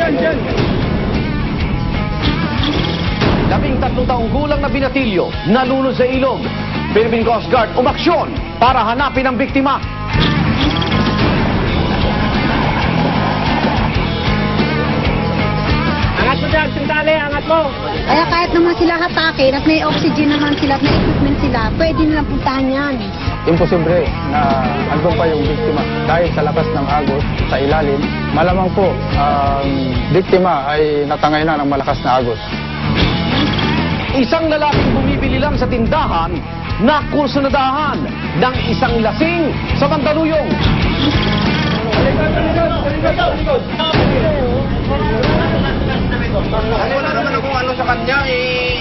13 taong gulang na binatilyo, nalunod sa ilog. Philippine Coast Guard umaksyon para hanapin ang biktima. Angat mo dyan, sundali, angat mo. Kaya kahit naman sila hatakin at may oxygen naman sila at may equipment sila, pwede nilang puntahan yan. Imposible na andun pa yung biktima dahil sa lakas ng agos sa ilalim. Malamang po ang biktima ay natangay na ng malakas na agos. Isang lalaking bumibili lang sa tindahan na kursunadahan ng isang lasing sa Mandaluyong. Wala naman akong ano sa kanya,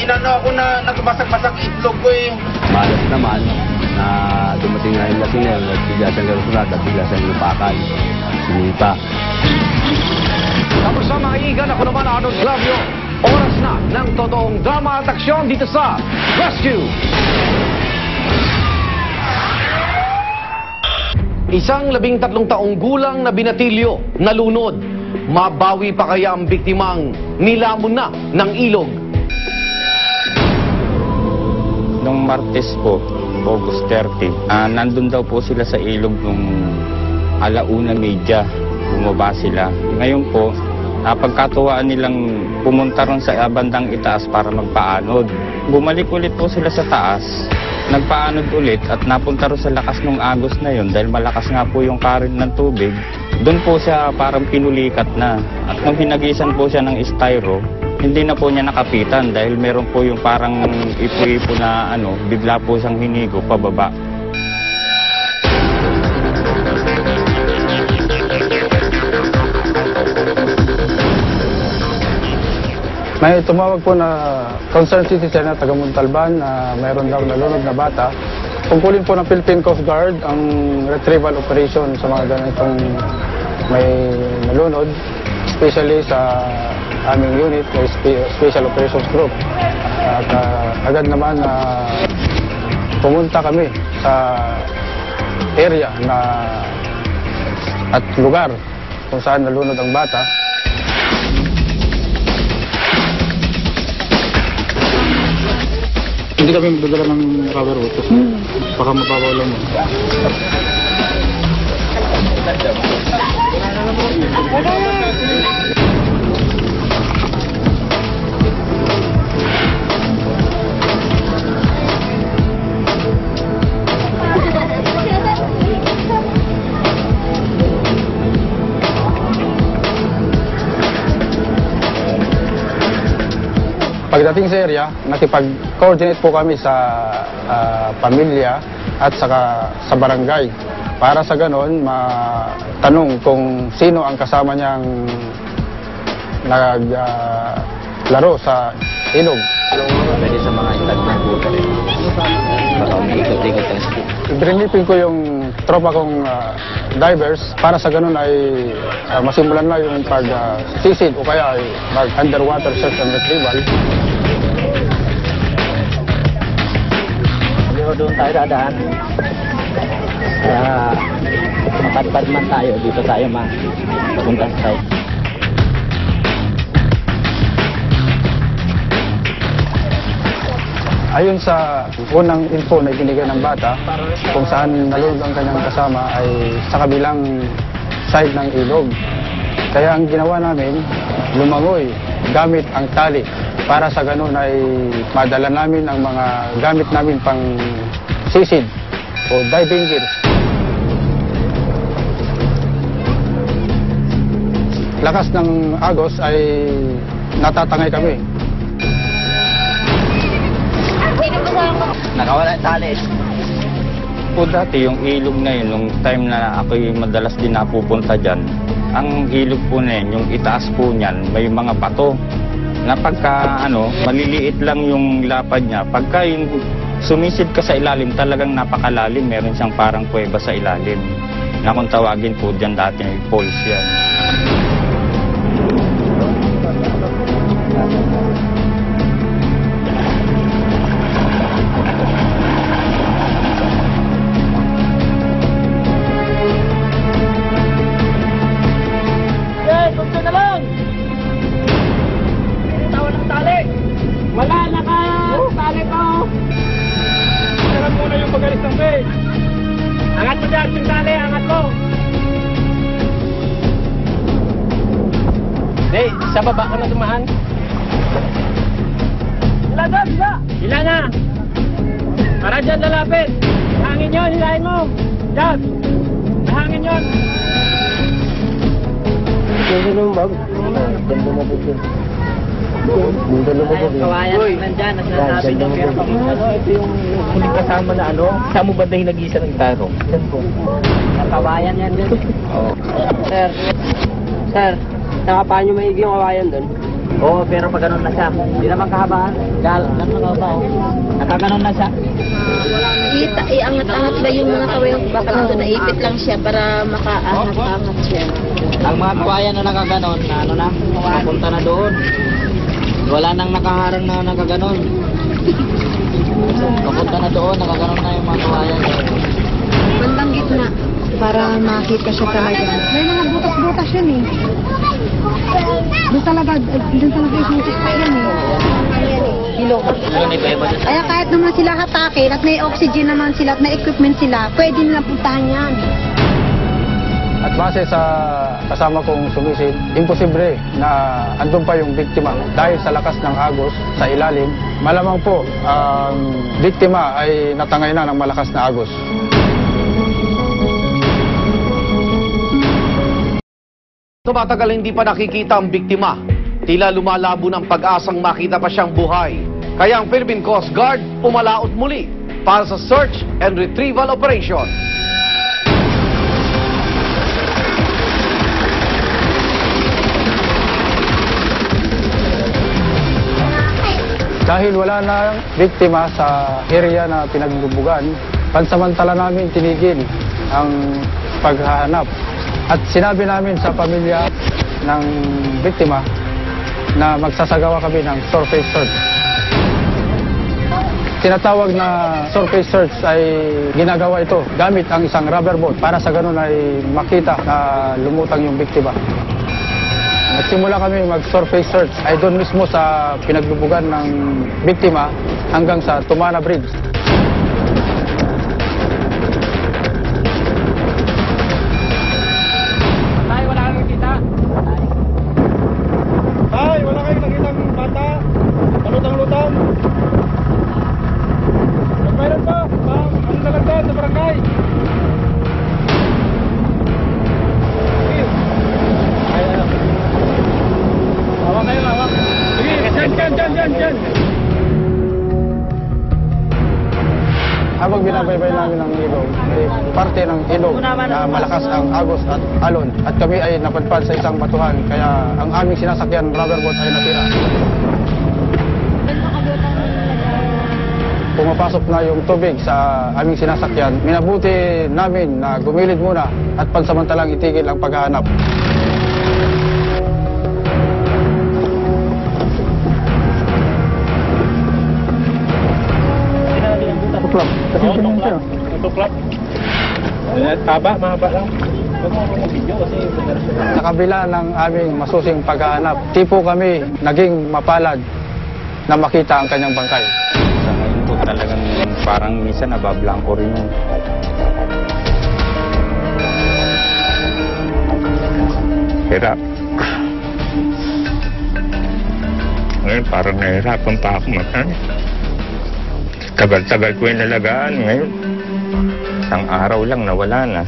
inano ako na nagbasag-basag itlog ko eh. Malas naman na dumating na yung lasing na yun at bigla siyang garusunat at bigla siyang lupakan. Sinipa. Tapos sa mga igan, ako naman Arnold Clavio. Oras na ng totoong drama at aksyon dito sa Rescue! Isang 13 taong gulang na binatilyo, nalunod. Mabawi pa kaya ang biktimang nilamon na ng ilog? Noong Martes po, August 30, nandun daw po sila sa ilog nung 1:30, bumaba sila. Ngayon po, pagkatuwaan nilang pumunta ron sa bandang itaas para magpaanod. Bumalik ulit po sila sa taas, nagpaanod ulit at napunta ron sa lakas ng agos na yon dahil malakas nga po yung current ng tubig. Doon po siya parang pinulikat na. At nung hinagisan po siya ng styro, hindi na po niya nakapitan dahil meron po yung parang ipo-ipo na bigla po siyang hinigo pababa. May tumawag po na concerned citizen na taga Montalban na mayroon daw nalunod na bata. Tungkulin po ng Philippine Coast Guard ang retrieval operation sa mga ganitong may nalunod, especially sa aming unit, may Special Operations Group. At agad naman pumunta kami sa area at lugar kung saan nalunod ang bata. Hindi kami magdadala ng rubber boat kasi baka mababaw lang mo. Pagdating sa area, nakipag-coordinate po kami sa pamilya at saka sa barangay para sa ganon matanong kung sino ang kasama niyang naglaro sa ilog. Pwede sa mga itag na buta rin. Baka umiikot-ikot ang speed. Ibrinipin ko yung tropa kong divers para sa ganon ay masimulan na yung pag-sisid o kaya ay mag-underwater search and retrieval. Doon tayo dadaan. Mapadpad man tayo, dito tayo mapunta sa site. Ayon sa unang info na ibinigay ng bata, kung saan nalulog ang kanyang kasama ay sa kabilang side ng ilog. Kaya ang ginawa namin, lumangoy gamit ang tali para sa ganun ay madala namin ang mga gamit namin pang sisid o diving gears. Lakas ng agos ay natatangay kami. Nakawala tali. Po dati yung ilog na yun, nung time na ako'y madalas din napupunta dyan, ang ilog po na yun, yung itaas po niyan, may mga bato. Na pagka maliliit lang yung lapad niya, pagka yung sumisid ka sa ilalim, talagang napakalalim, meron siyang parang kuweba sa ilalim. Na kung tawagin po dyan dati, falls yan. Kunti na lang! Sa baba ka na dumaan. Sila doon, sila! Sila na! Para dyan lalapit! Hangin yun, hilahin mo! Dyan! Hangin yun! Ganda naman, Bob. Ganda na po dyan. Ganda na po dyan. Kawayan nandyan, sinasabi nyo, pero ito yung huling kasama na ano, saan mo ba dahil nag-isa ng taro? Saan po? Kawayan yan dyan. Sir, nakapaan nyo maigi yung kawayan doon? Oo, pero pag ganun na siya, hindi naman kahabaan. Ganun na kahabaan. Nakaganon na siya. Iangat-angat ba yung mga kawayan? Baka nandun naipit lang siya para makaangat-angat siya. Ang mga kawayan na nakaganon, na ano na, papunta na doon. Wala nang nakaharang na nakaganon. Papunta na doon, nakaganon na yung mga kawayan. Bandang gitna para makita siya talaga. May mga butas-butas yun eh. Doon talaga isinisip pa yan eh. Kaya kahit naman sila hatakin at may oxygen naman sila at may equipment sila, pwede nila puntahan yan. At base sa kasama kong sumisid, imposible na andun pa yung biktima dahil sa lakas ng agos sa ilalim. Malamang po ang biktima ay natangay na ng malakas na agos. Tumatagal hindi pa nakikita ang biktima. Tila lumalabo ng pag-asang makita pa siyang buhay. Kaya ang Philippine Coast Guard umalaot muli para sa search and retrieval operation. Dahil wala na biktima sa area na pinagbubugan, pansamantala namin tinigil ang paghahanap. At sinabi namin sa pamilya ng biktima na magsasagawa kami ng surface search. Tinatawag na surface search ay ginagawa ito gamit ang isang rubber boat para sa ganun ay makita na lumutang yung biktima. Nagsimula kami mag-surface search ay doon mismo sa pinagbubugan ng biktima hanggang sa Tumana Bridge. Tay, wala kang nakita. Ay, wala kayong nakitang bata? Malutang-lutang? Mayroon pa? Ano na lang doon sa barangay? Hawak kayo, hawak. Sige, dyan. Habang binabaybay namin ang ilog, may parte ng ilog na malakas ang agos at alon at kami ay napadpad sa isang batuhan kaya ang aming sinasakyan rubber boat ay natira. Pumapasok na yung tubig sa aming sinasakyan, minabuti namin na gumilid muna at pansamantalang itigil ang paghahanap. Tuklap. Tuklap. Mahaba lang. Sa kabila ng aming masusing paghahanap, tipo kami naging mapalad na makita ang kanyang bangkay. Sa ngayon po talagang parang minsan nabablangko rin yun. Hirap. Ngayon parang nahirapan pa ako maghanap. Tagal-tagal ko yung nalagaan ngayon. Isang araw lang nawala na.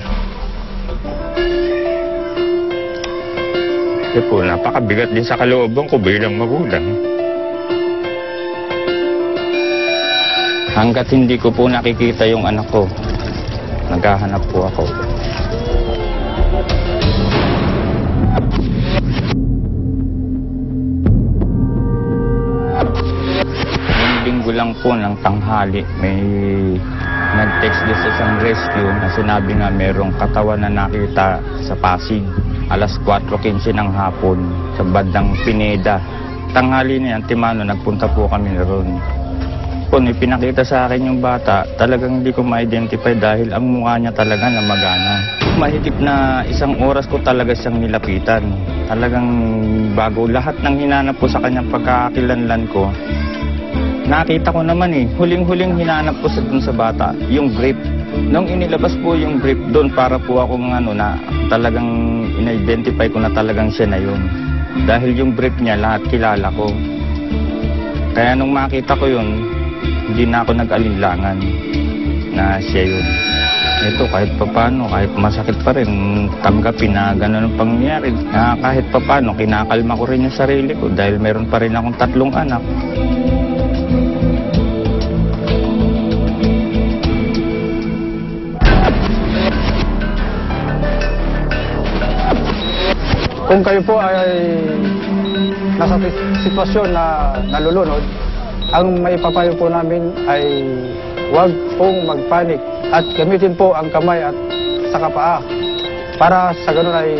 Kasi po, napakabigat din sa kalooban ko bilang magulang. Hanggat hindi ko po nakikita yung anak ko, naghahanap po ako. Linggo lang po ng tanghali, may nag-text din sa isang rescue na sinabi nga merong katawan na nakita sa Pasig. Alas 4:15 ng hapon sa bandang Pineda. Tanghali na yan, Timano, nagpunta po kami roon. Kung ipinakita sa akin yung bata, talagang hindi ko ma-identify dahil ang mukha niya talaga namagana. Mahigit na 1 oras ko talaga siyang nilapitan. Talagang bago lahat ng hinanap ko sa kanyang pagkakakilanlan ko, nakita ko naman huling-huling hinanap ko dun sa bata, yung grip. Nung inilabas po yung grip doon para po akong na talagang in-identify ko na talagang siya na yun. Dahil yung brief niya, lahat kilala ko. Kaya nung makita ko yun, hindi na ako nag-alinlangan na siya yun. Ito kahit papano, kahit masakit pa rin, tanggapin na gano'n ang pangyayari. Na kahit papano, kinakalma ko rin yung sarili ko dahil meron pa rin akong 3 anak. Kung kayo po ay nasa sitwasyon na nalulunod, ang maipapayo po namin ay huwag pong magpanik at gamitin po ang kamay at saka paa para sa ganun ay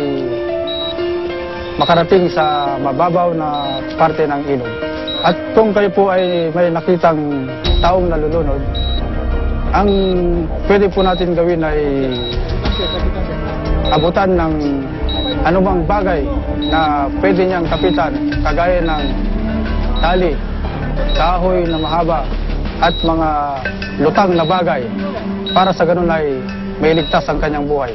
makarating sa mababaw na parte ng ilog. At kung kayo po ay may nakitang taong nalulunod, ang pwede po natin gawin ay abutan ng anumang bagay na pwede niyang kapitan, kagaya ng tali, kahoy na mahaba at mga lutang na bagay para sa ganun ay may ligtas ang kanyang buhay.